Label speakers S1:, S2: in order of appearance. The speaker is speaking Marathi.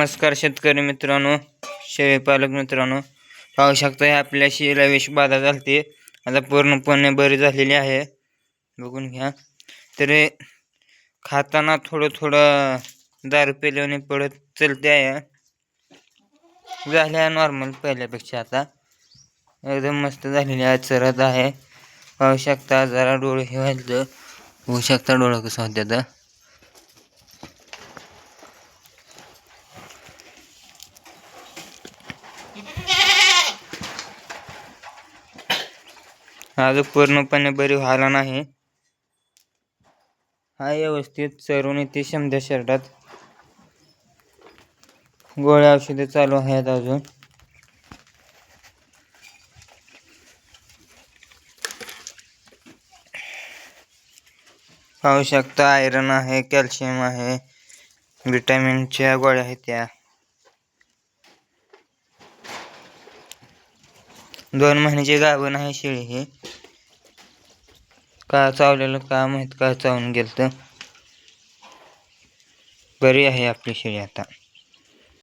S1: नमस्कार शेतकरी मित्रांनो, शेळीपालक मित्रांनो, पाहू शकता हे आपल्या शेळीला विषबाधा झालती. आता पूर्णपणे बरी झालेली आहे, बघून घ्या. तर खाताना थोडं दारू पिल्याने पडत चलते आहे, झाल्या नॉर्मल पहिल्यापेक्षा आता एकदम मस्त झालेली आहे, चरत आहे. पाहू शकता जरा डोळे हे व्हायचं, होऊ शकता डोळं कसं होत्यात. अजून पूर्णपणे बरी व्हायला नाही. हा व्यवस्थित चरून येते समजा शर्टात. गोळ्या औषधे चालू आहेत अजून. पाहू शकता आयरन आहे, कॅल्शियम आहे, विटॅमिनच्या गोळ्या आहेत त्या. 2 महिन्याची गाभण आहे शेळी ही. का चावलेलं का माहित, का चावून गेलं. बरी आहे आपली शेळी आता.